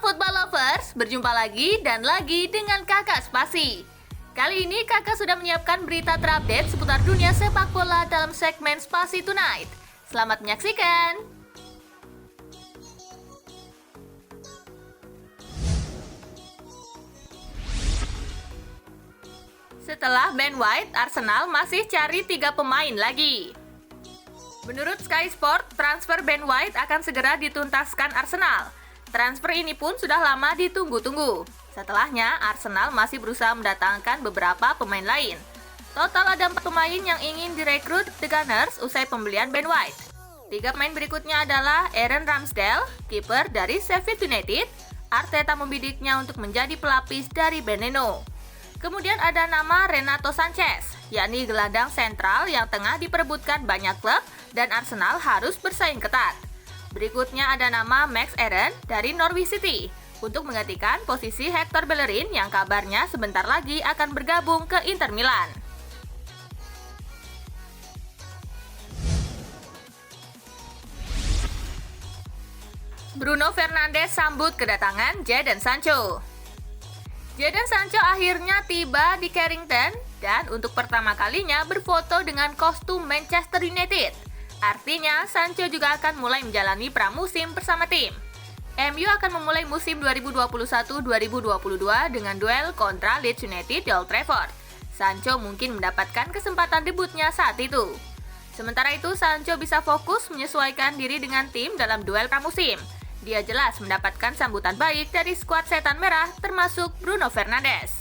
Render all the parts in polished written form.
Football Lovers, berjumpa lagi dan lagi dengan Kakak Spasi. Kali ini Kakak sudah menyiapkan berita terupdate seputar dunia sepak bola dalam segmen Spasi Tonight. Selamat menyaksikan! Setelah Ben White, Arsenal masih cari 3 pemain lagi. Menurut Sky Sport, transfer Ben White akan segera dituntaskan Arsenal. Transfer ini pun sudah lama ditunggu-tunggu. Setelahnya, Arsenal masih berusaha mendatangkan beberapa pemain lain. Total ada 4 pemain yang ingin direkrut The Gunners usai pembelian Ben White. 3 pemain berikutnya adalah Aaron Ramsdale, kiper dari Sheffield United. Arteta membidiknya untuk menjadi pelapis dari Beneno. Kemudian ada nama Renato Sanchez, yakni gelandang sentral yang tengah diperebutkan banyak klub dan Arsenal harus bersaing ketat. Berikutnya ada nama Max Aaron dari Norwich City untuk menggantikan posisi Hector Bellerin yang kabarnya sebentar lagi akan bergabung ke Inter Milan. Bruno Fernandes sambut kedatangan Jadon Sancho. Jadon Sancho akhirnya tiba di Carrington dan untuk pertama kalinya berfoto dengan kostum Manchester United. Artinya, Sancho juga akan mulai menjalani pramusim bersama tim. MU akan memulai musim 2021-2022 dengan duel kontra Leeds United di Old Trafford. Sancho mungkin mendapatkan kesempatan debutnya saat itu. Sementara itu, Sancho bisa fokus menyesuaikan diri dengan tim dalam duel pramusim. Dia jelas mendapatkan sambutan baik dari skuad Setan Merah termasuk Bruno Fernandes.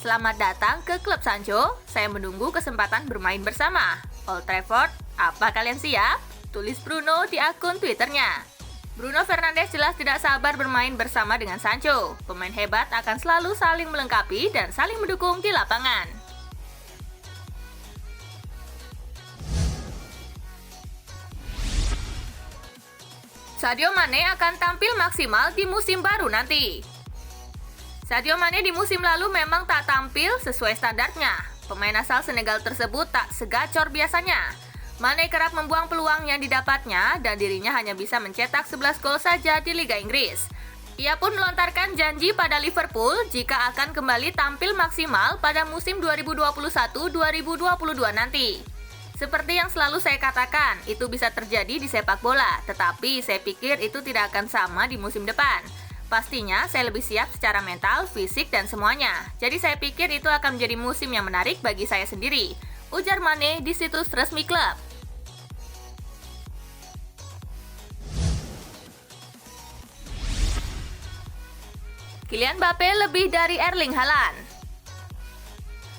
Selamat datang ke klub Sancho, saya menunggu kesempatan bermain bersama. Old Trafford, apa kalian siap? Tulis Bruno di akun Twitternya. Bruno Fernandes jelas tidak sabar bermain bersama dengan Sancho. Pemain hebat akan selalu saling melengkapi dan saling mendukung di lapangan. Sadio Mane akan tampil maksimal di musim baru nanti. Sadio Mane di musim lalu memang tak tampil sesuai standarnya. Pemain asal Senegal tersebut tak segacor biasanya. Mane kerap membuang peluang yang didapatnya dan dirinya hanya bisa mencetak 11 gol saja di Liga Inggris. Ia pun melontarkan janji pada Liverpool jika akan kembali tampil maksimal pada musim 2021-2022 nanti. Seperti yang selalu saya katakan, itu bisa terjadi di sepak bola, tetapi saya pikir itu tidak akan sama di musim depan. Pastinya saya lebih siap secara mental, fisik, dan semuanya. Jadi saya pikir itu akan menjadi musim yang menarik bagi saya sendiri, ujar Mane di situs resmi klub. Kylian Mbappe lebih dari Erling Haaland.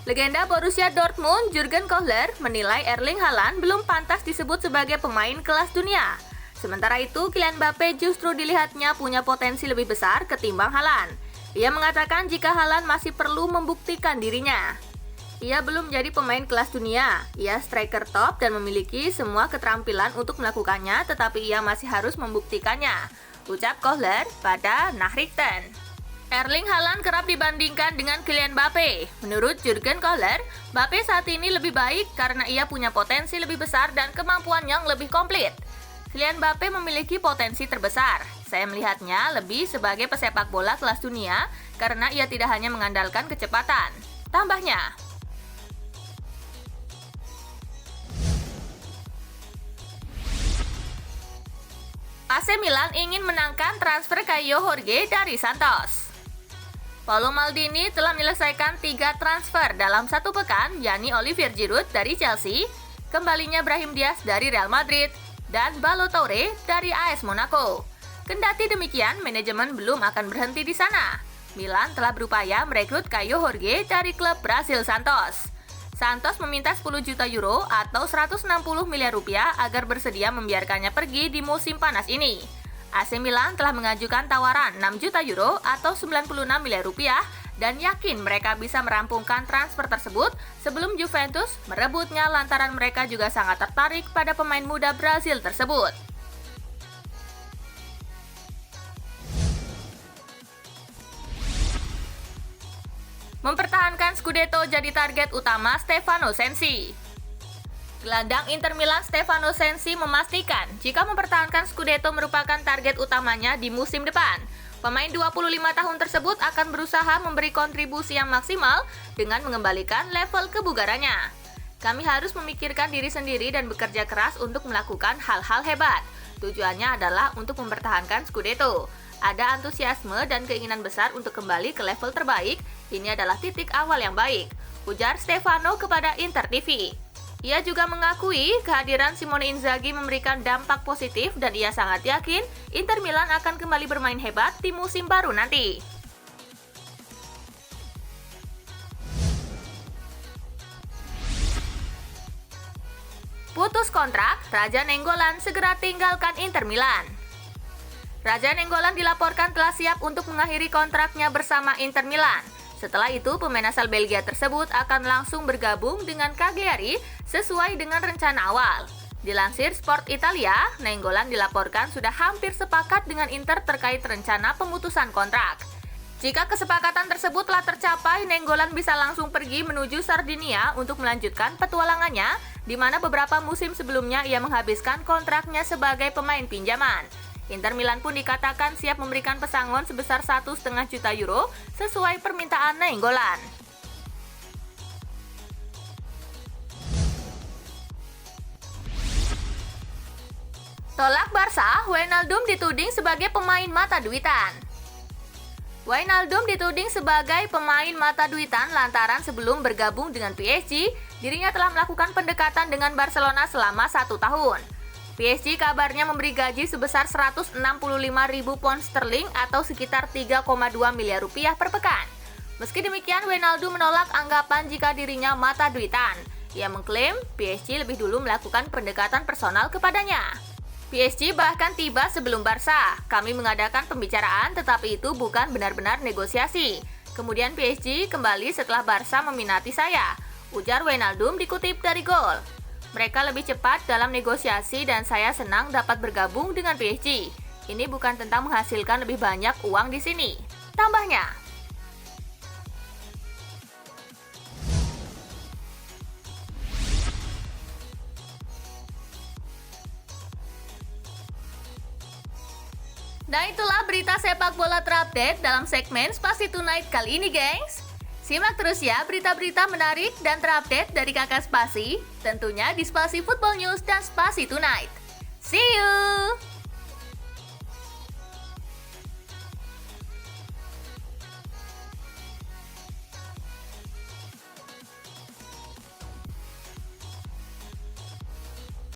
Legenda Borussia Dortmund Jurgen Kohler menilai Erling Haaland belum pantas disebut sebagai pemain kelas dunia. Sementara itu, Kylian Mbappe justru dilihatnya punya potensi lebih besar ketimbang Haaland. Ia mengatakan jika Haaland masih perlu membuktikan dirinya. Ia belum menjadi pemain kelas dunia. Ia striker top dan memiliki semua keterampilan untuk melakukannya, tetapi ia masih harus membuktikannya, ucap Kohler pada Nachrichten. Erling Haaland kerap dibandingkan dengan Kylian Mbappe. Menurut Jurgen Kohler, Mbappe saat ini lebih baik karena ia punya potensi lebih besar dan kemampuan yang lebih komplit. Kylian Mbappe memiliki potensi terbesar. Saya melihatnya lebih sebagai pesepak bola kelas dunia karena ia tidak hanya mengandalkan kecepatan. Tambahnya, AC Milan ingin menangkan transfer Caio Jorge dari Santos. Paolo Maldini telah menyelesaikan 3 transfer dalam 1 pekan, yakni Olivier Giroud dari Chelsea, kembalinya Brahim Diaz dari Real Madrid, dan Ballo-Touré dari AS Monaco. Kendati demikian, manajemen belum akan berhenti di sana. Milan telah berupaya merekrut Caio Jorge dari klub Brasil Santos. Santos meminta 10 juta euro atau 160 miliar rupiah agar bersedia membiarkannya pergi di musim panas ini. AC Milan telah mengajukan tawaran 6 juta euro atau 96 miliar rupiah dan yakin mereka bisa merampungkan transfer tersebut sebelum Juventus merebutnya lantaran mereka juga sangat tertarik pada pemain muda Brasil tersebut. Mempertahankan Scudetto jadi target utama Stefano Sensi. Gelandang Inter Milan Stefano Sensi memastikan jika mempertahankan Scudetto merupakan target utamanya di musim depan. Pemain 25 tahun tersebut akan berusaha memberi kontribusi yang maksimal dengan mengembalikan level kebugarannya. Kami harus memikirkan diri sendiri dan bekerja keras untuk melakukan hal-hal hebat. Tujuannya adalah untuk mempertahankan Scudetto. Ada antusiasme dan keinginan besar untuk kembali ke level terbaik. Ini adalah titik awal yang baik, ujar Stefano kepada Inter TV. Ia juga mengakui kehadiran Simone Inzaghi memberikan dampak positif dan ia sangat yakin Inter Milan akan kembali bermain hebat di musim baru nanti. Putus kontrak, Raja Nainggolan segera tinggalkan Inter Milan. Raja Nainggolan dilaporkan telah siap untuk mengakhiri kontraknya bersama Inter Milan. Setelah itu, pemain asal Belgia tersebut akan langsung bergabung dengan Cagliari sesuai dengan rencana awal. Dilansir Sport Italia, Nainggolan dilaporkan sudah hampir sepakat dengan Inter terkait rencana pemutusan kontrak. Jika kesepakatan tersebut telah tercapai, Nainggolan bisa langsung pergi menuju Sardinia untuk melanjutkan petualangannya, di mana beberapa musim sebelumnya ia menghabiskan kontraknya sebagai pemain pinjaman. Inter Milan pun dikatakan siap memberikan pesangon sebesar 1,5 juta euro sesuai permintaan Nainggolan. Tolak Barca, Wijnaldum dituding sebagai pemain mata duitan. Wijnaldum dituding sebagai pemain mata duitan lantaran sebelum bergabung dengan PSG, dirinya telah melakukan pendekatan dengan Barcelona selama 1 tahun. PSG kabarnya memberi gaji sebesar 165.000 pound sterling atau sekitar 3,2 miliar rupiah per pekan. Meski demikian, Wijnaldum menolak anggapan jika dirinya mata duitan. Ia mengklaim PSG lebih dulu melakukan pendekatan personal kepadanya. PSG bahkan tiba sebelum Barca. Kami mengadakan pembicaraan tetapi itu bukan benar-benar negosiasi. Kemudian PSG kembali setelah Barca meminati saya, ujar Wijnaldum dikutip dari Goal. Mereka lebih cepat dalam negosiasi dan saya senang dapat bergabung dengan PSG. Ini bukan tentang menghasilkan lebih banyak uang di sini, tambahnya. Nah itulah berita sepak bola terupdate dalam segmen Spasi Tonight kali ini, gengs. Simak terus ya berita-berita menarik dan terupdate dari Kakak Spasi, tentunya di Spasi Football News dan Spasi Tonight. See you!